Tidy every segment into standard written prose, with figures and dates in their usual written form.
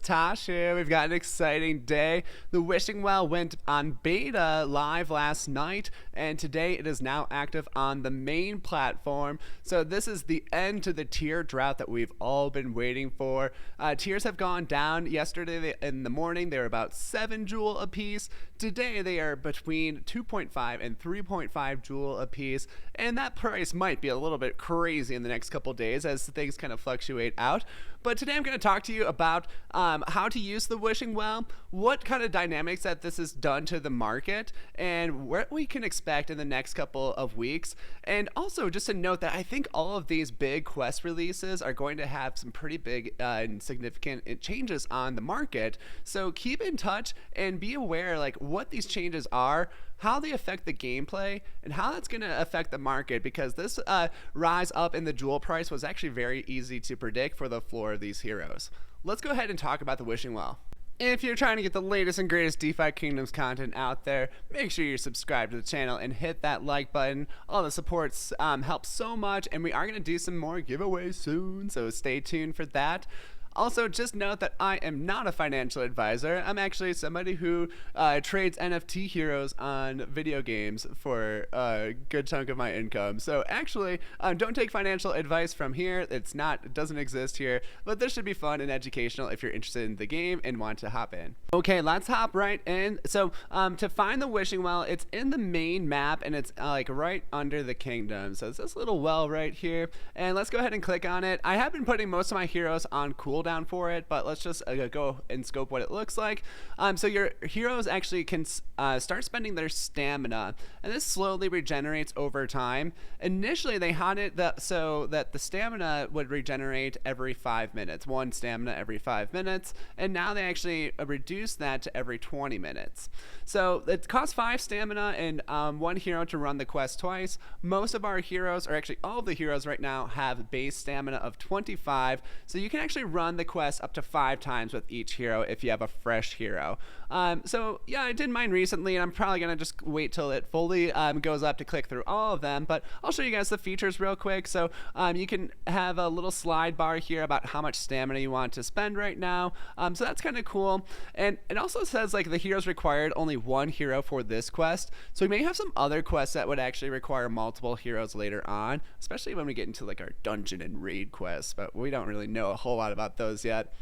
Tosh here. We've got an exciting day. The Wishing Well went on beta live last night, and today it is now active on the main platform. So this is the end to the tier drought that we've all been waiting for. Tiers have gone down. Yesterday in the morning they were about 7 joule a piece. Today they are between 2.5 and 3.5 joule a piece, and that price might be a little bit crazy in the next couple days as things kind of fluctuate out. But today I'm going to talk to you about how to use the Wishing Well, what kind of dynamics that this has done to the market, and what we can expect in the next couple of weeks. And also just to note that I think all of these big quest releases are going to have some pretty big and significant changes on the market. So keep in touch and be aware like what these changes are, how they affect the gameplay, and how that's going to affect the market, because this rise up in the jewel price was actually very easy to predict for the floor of these heroes. Let's go ahead and talk about the Wishing Well. If you're trying to get the latest and greatest DefiKingdoms content out there, make sure you're subscribed to the channel and hit that like button. All the supports help so much, and we are going to do some more giveaways soon, so stay tuned for that. Also, just note that I am not a financial advisor. I'm actually somebody who trades NFT heroes on video games for a good chunk of my income. So actually, don't take financial advice from here. It doesn't exist here, but this should be fun and educational if you're interested in the game and want to hop in. Okay, let's hop right in. So to find the Wishing Well, it's in the main map, and it's like right under the kingdom. So it's this little well right here, and let's go ahead and click on it. I have been putting most of my heroes on cooldown for it, but let's just go and scope what it looks like. So your heroes actually can start spending their stamina, and this slowly regenerates over time. Initially they had it so that the stamina would regenerate every 5 minutes, 1 stamina every 5 minutes, and now they actually reduce that to every 20 minutes. So it costs 5 stamina and 1 hero to run the quest twice. Most of our heroes, or actually all of the heroes right now, have base stamina of 25, so you can actually run the quest up to 5 times with each hero if you have a fresh hero. So yeah, I did mine recently, and I'm probably gonna just wait till it fully goes up to click through all of them, but I'll show you guys the features real quick. So you can have a little slide bar here about how much stamina you want to spend right now, so that's kind of cool. And it also says like the heroes required only 1 hero for this quest, so we may have some other quests that would actually require multiple heroes later on, especially when we get into like our dungeon and raid quests, but we don't really know a whole lot about those yet.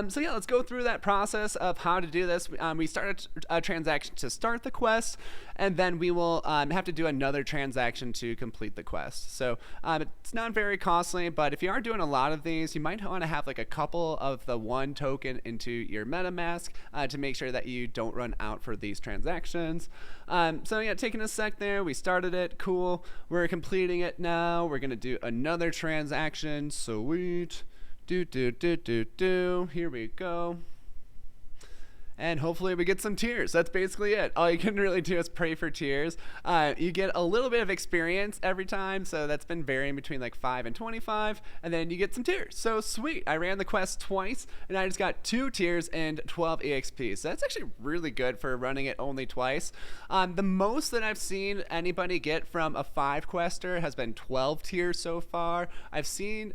So yeah, let's go through that process of how to do this. We start a transaction to start the quest, and then we will have to do another transaction to complete the quest. So it's not very costly, but if you are doing a lot of these, you might want to have like a couple of the 1 token into your MetaMask to make sure that you don't run out for these transactions. So yeah, taking a sec there, we started it, cool. We're completing it now. We're gonna do another transaction, sweet. Here we go. And hopefully we get some tiers. That's basically it. All you can really do is pray for tiers. You get a little bit of experience every time, so that's been varying between like 5 and 25, and then you get some tiers. So sweet, I ran the quest twice, and I just got 2 tiers and 12 EXP. So that's actually really good for running it only twice. The most that I've seen anybody get from a 5 quester has been 12 tiers so far. I've seen,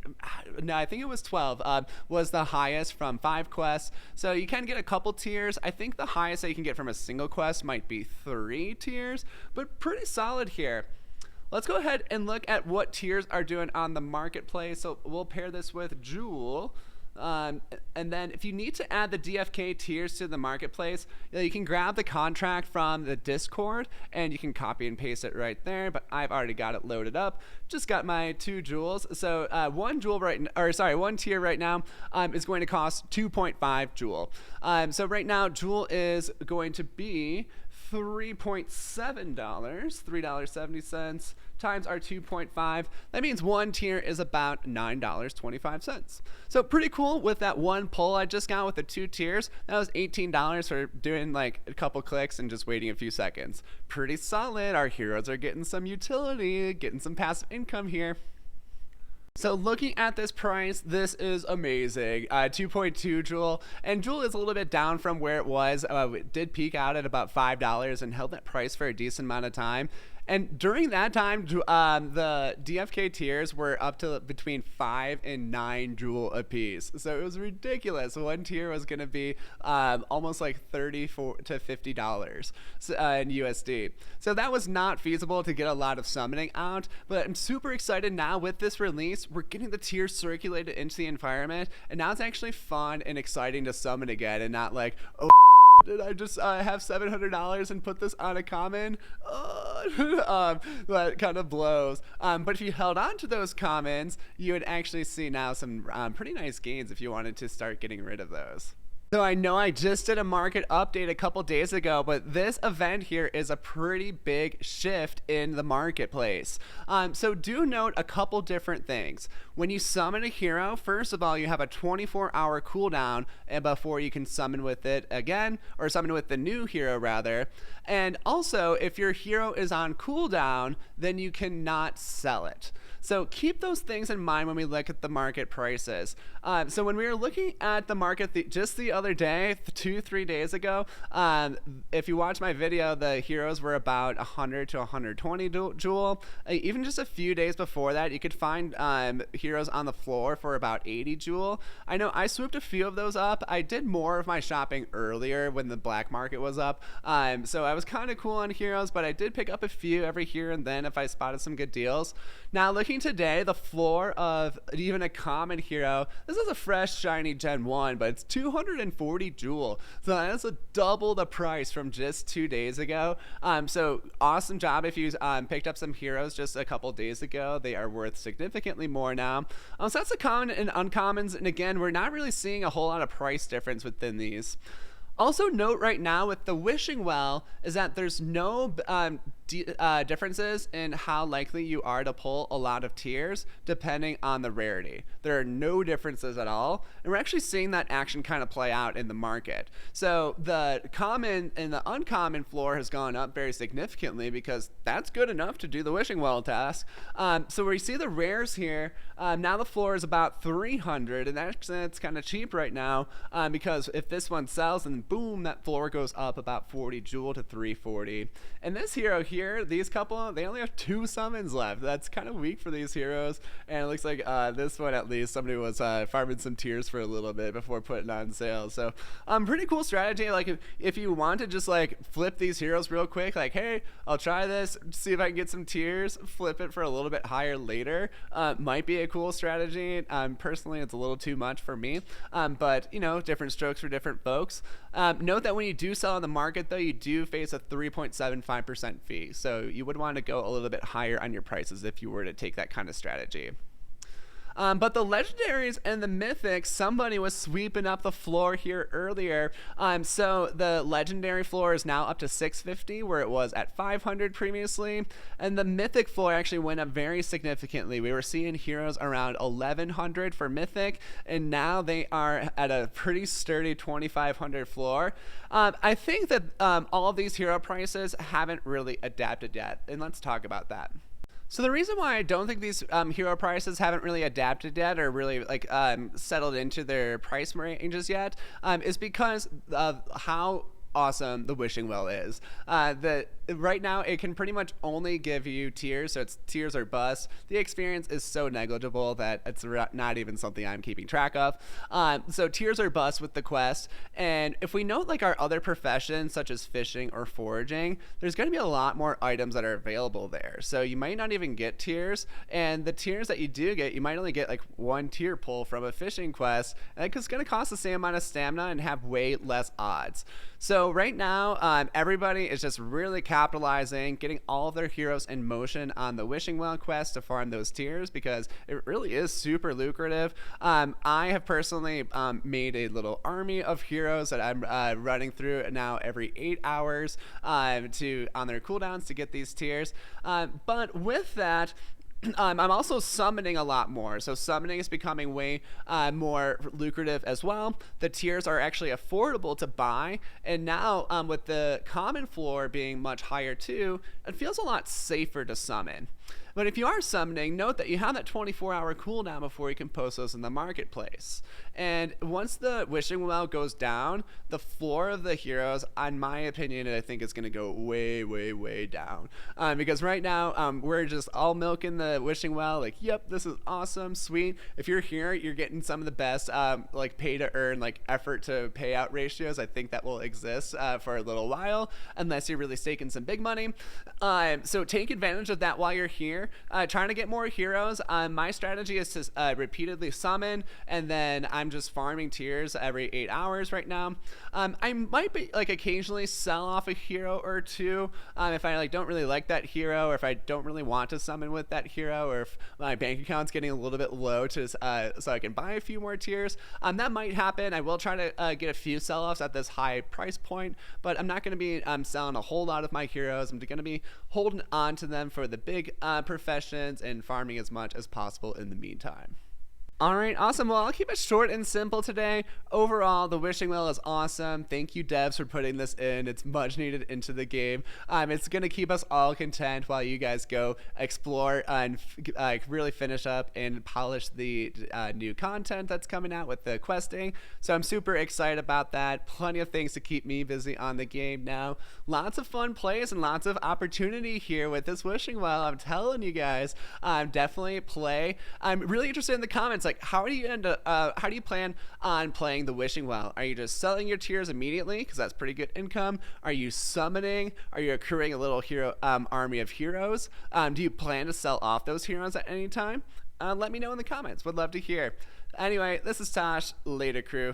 no, I think it was 12, was the highest from 5 quests. So you can get a couple tiers. I think the highest that you can get from a single quest might be 3 tiers, but pretty solid here. Let's go ahead and look at what tiers are doing on the marketplace. So we'll pair this with Jewel. And then if you need to add the DFK tiers to the marketplace, you can grab the contract from the Discord and you can copy and paste it right there, but I've already got it loaded up. Just got my 2 jewels. So 1 tier right now is going to cost 2.5 jewel. So right now jewel is going to be $3.7, $3.70 times our 2.5. That means 1 tier is about $9.25. So pretty cool with that 1 pull I just got with the 2 tiers. That was $18 for doing like a couple clicks and just waiting a few seconds. Pretty solid. Our heroes are getting some utility, getting some passive income here. So looking at this price, this is amazing. 2.2 Jewel, and Jewel is a little bit down from where it was. It did peak out at about $5 and held that price for a decent amount of time. And during that time, the DFK tiers were up to between 5 and 9 jewel apiece. So it was ridiculous. One tier was going to be almost like $34 to $50 in USD. So that was not feasible to get a lot of summoning out. But I'm super excited now with this release. We're getting the tiers circulated into the environment. And now it's actually fun and exciting to summon again and not like, oh, did I just have $700 and put this on a common? That kind of blows. But if you held on to those commons, you would actually see now some pretty nice gains if you wanted to start getting rid of those. So I know I just did a market update a couple days ago, but this event here is a pretty big shift in the marketplace. So do note a couple different things. When you summon a hero, first of all, you have a 24-hour cooldown before you can summon with it again, or summon with the new hero rather. And also, if your hero is on cooldown, then you cannot sell it. So keep those things in mind when we look at the market prices. So when we were looking at the market just the other day, 2-3 days ago, if you watch my video, the heroes were about 100 to 120 jewel. Even just a few days before that, you could find heroes on the floor for about 80 jewel. I know I swooped a few of those up. I did more of my shopping earlier when the black market was up. So I was kind of cool on heroes, but I did pick up a few every here and then if I spotted some good deals. Now looking today, the floor of even a common hero, this is a fresh shiny Gen 1, but it's 240 jewel. So that's a double the price from just 2 days ago. So awesome job if you picked up some heroes just a couple days ago. They are worth significantly more now. So that's the common and uncommons. And again, we're not really seeing a whole lot of price difference within these. Also note right now with the Wishing Well is that there's no differences in how likely you are to pull a lot of tiers depending on the rarity. There are no differences at all, and we're actually seeing that action kind of play out in the market. So the common and the uncommon floor has gone up very significantly because that's good enough to do the Wishing Well task. So we see the rares here. Now the floor is about 300, and that's kind of cheap right now because if this one sells, and boom, that floor goes up about 40 jewel to 340. And this hero here, these couple, they only have 2 summons left. That's kind of weak for these heroes. And it looks like this one, at least, somebody was farming some tiers for a little bit before putting on sale. So pretty cool strategy. Like if you want to just like flip these heroes real quick, like, hey, I'll try this, see if I can get some tiers, flip it for a little bit higher later, might be a cool strategy. Personally, it's a little too much for me. But, you know, different strokes for different folks. Note that when you do sell on the market, though, you do face a 3.75% fee. So you would want to go a little bit higher on your prices if you were to take that kind of strategy. But the legendaries and the mythics, somebody was sweeping up the floor here earlier. So the legendary floor is now up to 650, where it was at 500 previously. And the mythic floor actually went up very significantly. We were seeing heroes around 1100 for mythic, and now they are at a pretty sturdy 2500 floor. I think that all of these hero prices haven't really adapted yet, and let's talk about that. So the reason why I don't think these hero prices haven't really adapted yet or really like settled into their price ranges yet is because of how awesome the Wishing Well is. Right now it can pretty much only give you tiers, so it's tiers or bust. The experience is so negligible that it's not even something I'm keeping track of. So tiers or bust with the quest, and if we note like our other professions such as fishing or foraging, there's going to be a lot more items that are available there. So you might not even get tiers, and the tiers that you do get, you might only get like 1 tier pull from a fishing quest, and it's going to cost the same amount of stamina and have way less odds. So right now, everybody is just really capitalizing, getting all of their heroes in motion on the Wishing Well quest to farm those tiers because it really is super lucrative. I have personally made a little army of heroes that I'm running through now every 8 hours on their cooldowns to get these tiers. But with that, I'm also summoning a lot more. So summoning is becoming way more lucrative as well. The tiers are actually affordable to buy. And now with the common floor being much higher too, it feels a lot safer to summon. But if you are summoning, note that you have that 24-hour cooldown before you can post those in the marketplace. And once the wishing well goes down, the floor of the heroes, in my opinion, I think is going to go way, way, way down. Because right now, we're just all milking the wishing well. Like, yep, this is awesome, sweet. If you're here, you're getting some of the best, like pay to earn, like effort to payout ratios. I think that will exist for a little while, unless you're really staking some big money. So take advantage of that while you're here. Trying to get more heroes. My strategy is to repeatedly summon, and then I'm just farming tiers every 8 hours right now. I might be like occasionally sell off a hero or two if I like don't really like that hero, or if I don't really want to summon with that hero, or if my bank account's getting a little bit low to so I can buy a few more tiers. That might happen. I will try to get a few sell-offs at this high price point, but I'm not going to be selling a whole lot of my heroes. I'm going to be holding on to them for the big professions and farming as much as possible in the meantime. Alright, awesome. Well, I'll keep it short and simple today. Overall, the wishing well is awesome. Thank you, devs, for putting this in. It's much needed into the game. It's going to keep us all content while you guys go explore and really finish up and polish the new content that's coming out with the questing. So I'm super excited about that. Plenty of things to keep me busy on the game now. Lots of fun plays and lots of opportunity here with this wishing well. I'm telling you guys, definitely play. I'm really interested in the comments. Like, how do you plan on playing the wishing well? Are you just selling your tiers immediately because that's pretty good income? Are you summoning? Are you accruing a little hero army of heroes? Do you plan to sell off those heroes at any time? Let me know in the comments. Would love to hear. Anyway, this is Tosh. Later, crew.